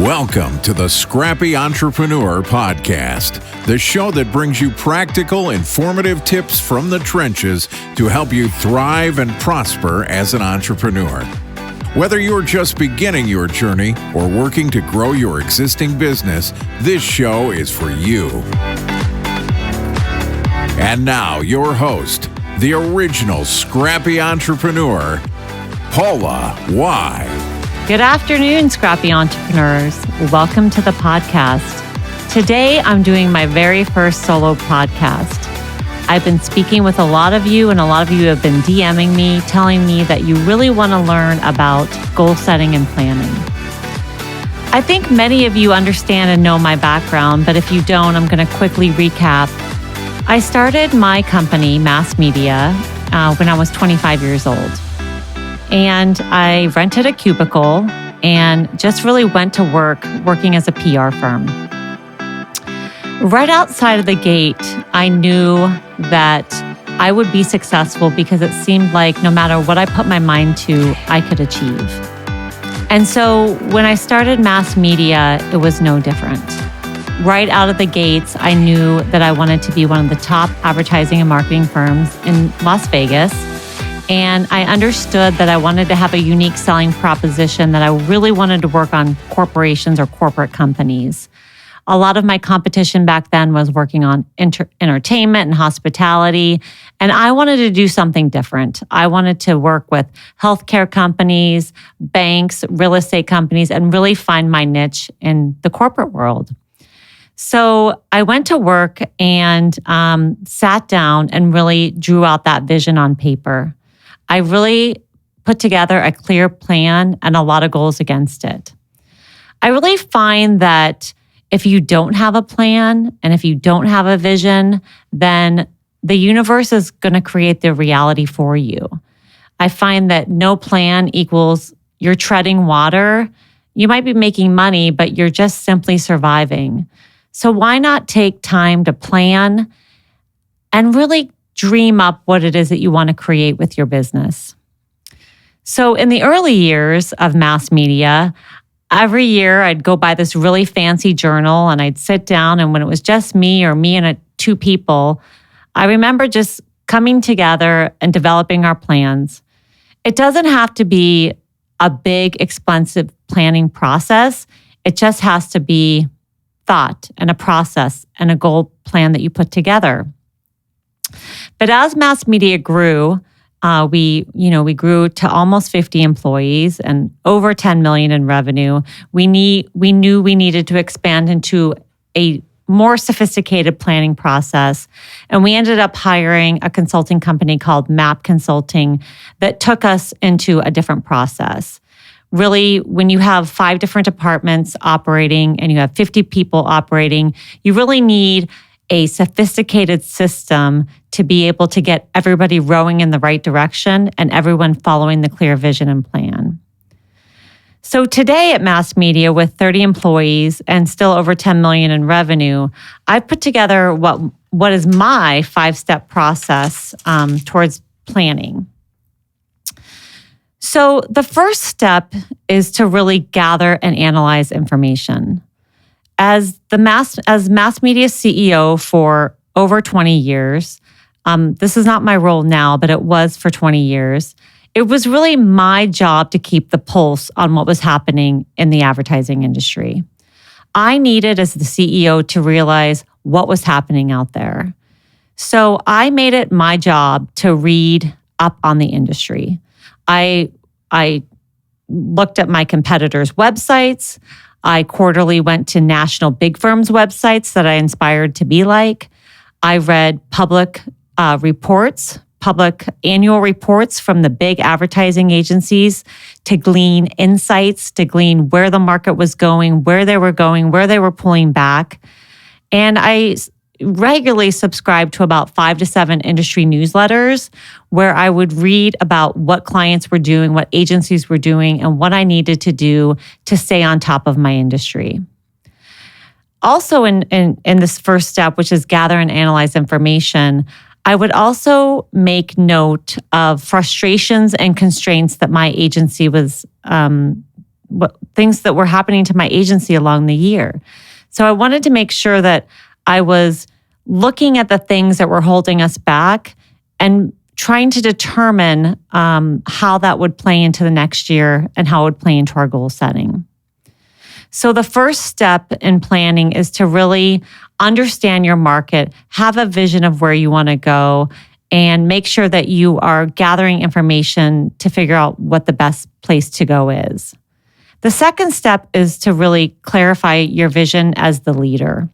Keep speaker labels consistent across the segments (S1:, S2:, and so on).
S1: Welcome to the Scrappy Entrepreneur Podcast, the show that brings you practical, informative tips from the trenches to help you thrive and prosper as an entrepreneur. Whether you're just beginning your journey or working to grow your existing business, this show is for you. And now, your host, the original Scrappy Entrepreneur, Paula Y.
S2: Good afternoon, Scrappy Entrepreneurs. Welcome to the podcast. Today, I'm doing my very first solo podcast. I've been speaking with a lot of you, and a lot of you have been DMing me, telling me that you really want to learn about goal setting and planning. I think many of you understand and know my background, but if you don't, I'm going to quickly recap. I started my company, Mass Media, when I was 25 years old. And I rented a cubicle and just really went to work working as a PR firm. Right outside of the gate, I knew that I would be successful because it seemed like no matter what I put my mind to, I could achieve. And so when I started Mass Media, it was no different. Right out of the gates, I knew that I wanted to be one of the top advertising and marketing firms in Las Vegas. And I understood that I wanted to have a unique selling proposition, that I really wanted to work on corporations or corporate companies. A lot of my competition back then was working on entertainment and hospitality, and I wanted to do something different. I wanted to work with healthcare companies, banks, real estate companies, and really find my niche in the corporate world. So I went to work and sat down and really drew out that vision on paper. I really put together a clear plan and a lot of goals against it. I really find that if you don't have a plan and if you don't have a vision, then the universe is going to create the reality for you. I find that no plan equals you're treading water. You might be making money, but you're just simply surviving. So why not take time to plan and really dream up what it is that you want to create with your business? So in the early years of Mass Media, every year I'd go buy this really fancy journal and I'd sit down, and when it was just me and two people, I remember just coming together and developing our plans. It doesn't have to be a big, expensive planning process. It just has to be thought and a process and a goal plan that you put together. But as Mass Media grew, we grew to almost 50 employees and over 10 million in revenue. We knew we needed to expand into a more sophisticated planning process. And we ended up hiring a consulting company called MAP Consulting that took us into a different process. Really, when you have 5 different departments operating and you have 50 people operating, you really need a sophisticated system to be able to get everybody rowing in the right direction and everyone following the clear vision and plan. So today at Mass Media, with 30 employees and still over 10 million in revenue, I've put together what is my 5-step process towards planning. So the first step is to really gather and analyze information. As Mass Media CEO for over 20 years, this is not my role now, but it was for 20 years. It was really my job to keep the pulse on what was happening in the advertising industry. I needed, as the CEO, to realize what was happening out there. So I made it my job to read up on the industry. I looked at my competitors' websites. I quarterly went to national big firms' websites that I inspired to be like. I read public annual reports from the big advertising agencies to glean insights, to glean where the market was going, where they were pulling back. And I regularly subscribed to about 5 to 7 industry newsletters where I would read about what clients were doing, what agencies were doing, and what I needed to do to stay on top of my industry. Also in this first step, which is gather and analyze information, I would also make note of frustrations and constraints that my agency was things that were happening to my agency along the year. So I wanted to make sure that I was looking at the things that were holding us back and trying to determine how that would play into the next year and how it would play into our goal setting. So the first step in planning is to really understand your market, have a vision of where you want to go, and make sure that you are gathering information to figure out what the best place to go is. The second step is to really clarify your vision as the leader.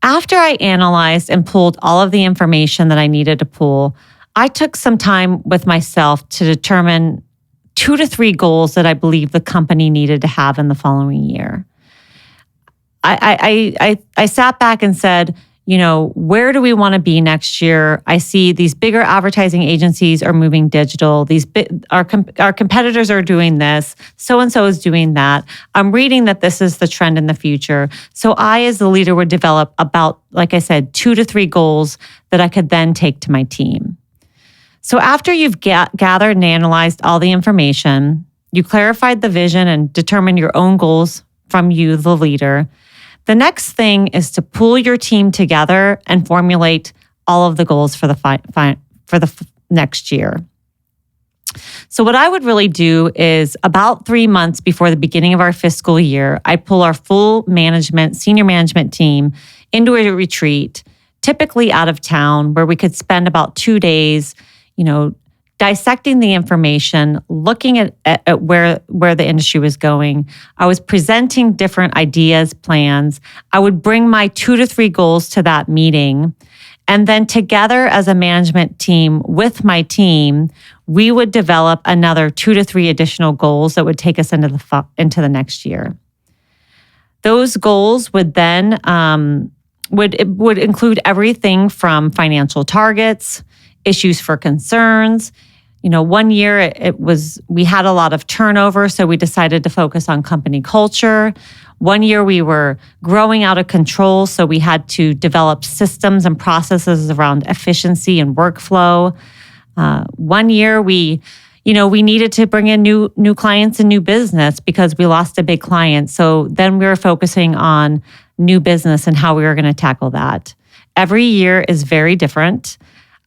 S2: After I analyzed and pulled all of the information that I needed to pull, I took some time with myself to determine 2 to 3 goals that I believe the company needed to have in the following year. I sat back and said, where do we want to be next year? I see these bigger advertising agencies are moving digital. Our competitors are doing this. So-and-so is doing that. I'm reading that this is the trend in the future. So I, as the leader, would develop about, like I said, 2 to 3 goals that I could then take to my team. So after you've gathered and analyzed all the information, you clarified the vision and determined your own goals from you, the leader. The next thing is to pull your team together and formulate all of the goals for the next year. So what I would really do is about 3 months before the beginning of our fiscal year, I pull our full senior management team into a retreat, typically out of town, where we could spend about 2 days, dissecting the information, looking at where the industry was going. I was presenting different ideas, plans. I would bring my 2 to 3 goals to that meeting. And then together as a management team with my team, we would develop another 2 to 3 additional goals that would take us into the next year. Those goals would then would include everything from financial targets, issues for concerns. One year we had a lot of turnover, so we decided to focus on company culture. One year we were growing out of control, so we had to develop systems and processes around efficiency and workflow. One year we needed to bring in new clients and new business because we lost a big client. So then we were focusing on new business and how we were going to tackle that. Every year is very different.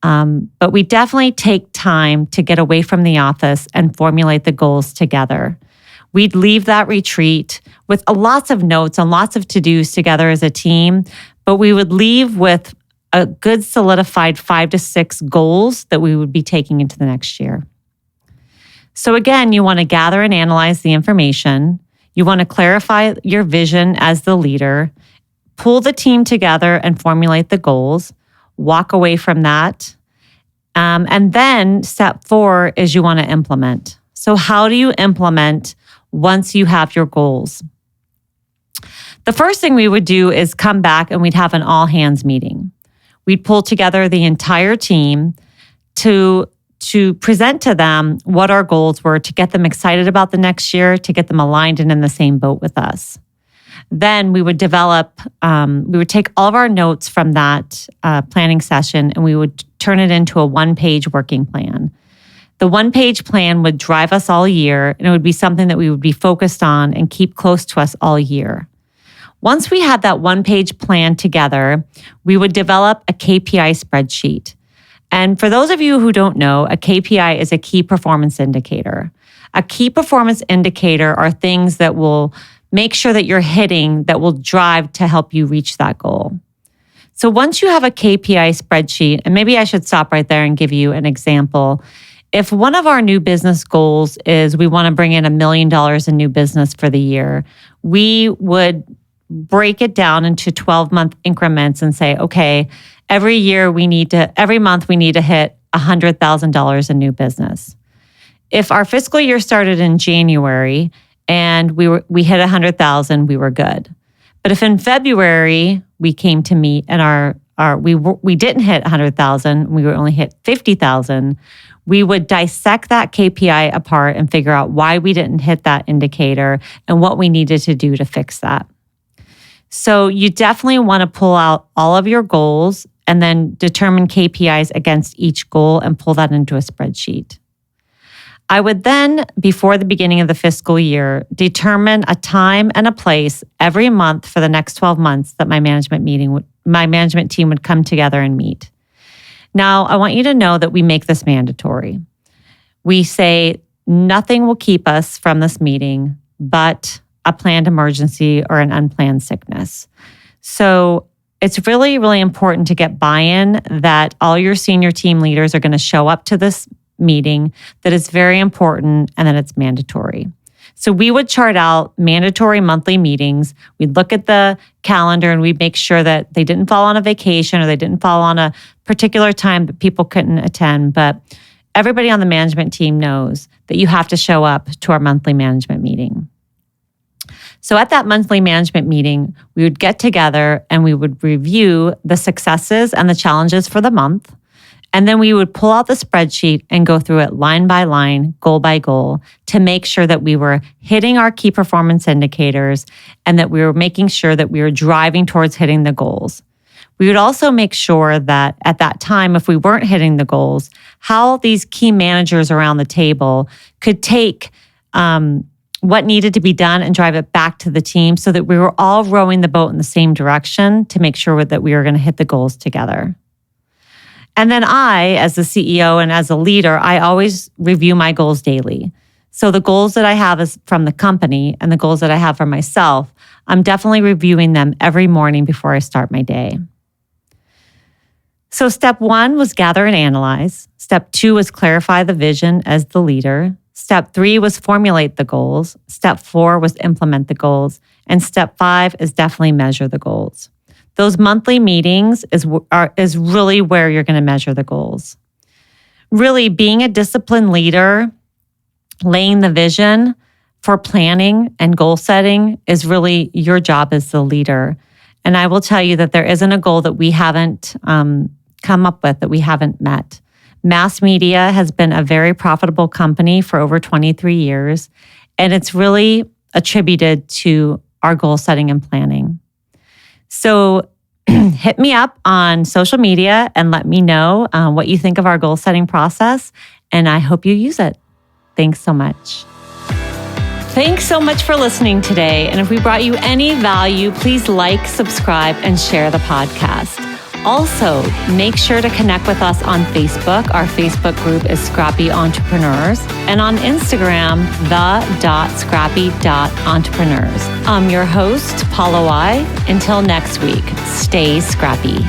S2: But we definitely take time to get away from the office and formulate the goals together. We'd leave that retreat with lots of notes and lots of to-dos together as a team, but we would leave with a good solidified 5 to 6 goals that we would be taking into the next year. So again, you want to gather and analyze the information. You want to clarify your vision as the leader, pull the team together and formulate the goals. Walk away from that. And then step 4 is you want to implement. So how do you implement once you have your goals? The first thing we would do is come back and we'd have an all hands meeting. We'd pull together the entire team to present to them what our goals were, to get them excited about the next year, to get them aligned and in the same boat with us. Then we would we would take all of our notes from that planning session and we would turn it into a 1-page working plan. The 1-page plan would drive us all year, and it would be something that we would be focused on and keep close to us all year. Once we had that 1-page plan together, we would develop a KPI spreadsheet. And for those of you who don't know, a KPI is a key performance indicator. A key performance indicator are things that will make sure that you're hitting, that will drive to help you reach that goal. So once you have a KPI spreadsheet, and maybe I should stop right there and give you an example. If one of our new business goals is we want to bring in $1 million in new business for the year, we would break it down into 12-month increments and say, okay, every month we need to hit $100,000 in new business. If our fiscal year started in January and we hit 100,000, we were good. But if in February we came to meet and we didn't hit 100,000, we only hit 50,000, we would dissect that KPI apart and figure out why we didn't hit that indicator and what we needed to do to fix that. So you definitely want to pull out all of your goals and then determine KPIs against each goal and pull that into a spreadsheet. I would then, before the beginning of the fiscal year, determine a time and a place every month for the next 12 months that my management team would come together and meet. Now, I want you to know that we make this mandatory. We say nothing will keep us from this meeting but a planned emergency or an unplanned sickness. So it's really, really important to get buy-in that all your senior team leaders are going to show up to this meeting, that it's very important, and that it's mandatory. So we would chart out mandatory monthly meetings. We'd look at the calendar and we'd make sure that they didn't fall on a vacation or they didn't fall on a particular time that people couldn't attend. But everybody on the management team knows that you have to show up to our monthly management meeting. So at that monthly management meeting, we would get together and we would review the successes and the challenges for the month. And then we would pull out the spreadsheet and go through it line by line, goal by goal, to make sure that we were hitting our key performance indicators and that we were making sure that we were driving towards hitting the goals. We would also make sure that at that time, if we weren't hitting the goals, how these key managers around the table could take what needed to be done and drive it back to the team so that we were all rowing the boat in the same direction to make sure that we were going to hit the goals together. And then I, as the CEO and as a leader, I always review my goals daily. So the goals that I have is from the company and the goals that I have for myself, I'm definitely reviewing them every morning before I start my day. So step 1 was gather and analyze. Step 2 was clarify the vision as the leader. Step 3 was formulate the goals. Step 4 was implement the goals. And step 5 is definitely measure the goals. Those monthly meetings is really where you're going to measure the goals. Really, being a disciplined leader, laying the vision for planning and goal setting is really your job as the leader. And I will tell you that there isn't a goal that we haven't come up with, that we haven't met. Mass media has been a very profitable company for over 23 years, and it's really attributed to our goal setting and planning. So hit me up on social media and let me know what you think of our goal setting process, and I hope you use it. Thanks so much. Thanks so much for listening today. And if we brought you any value, please like, subscribe, and share the podcast. Also, make sure to connect with us on Facebook. Our Facebook group is Scrappy Entrepreneurs. And on Instagram, the.scrappy.entrepreneurs. I'm your host, Paula. Until next week, stay scrappy.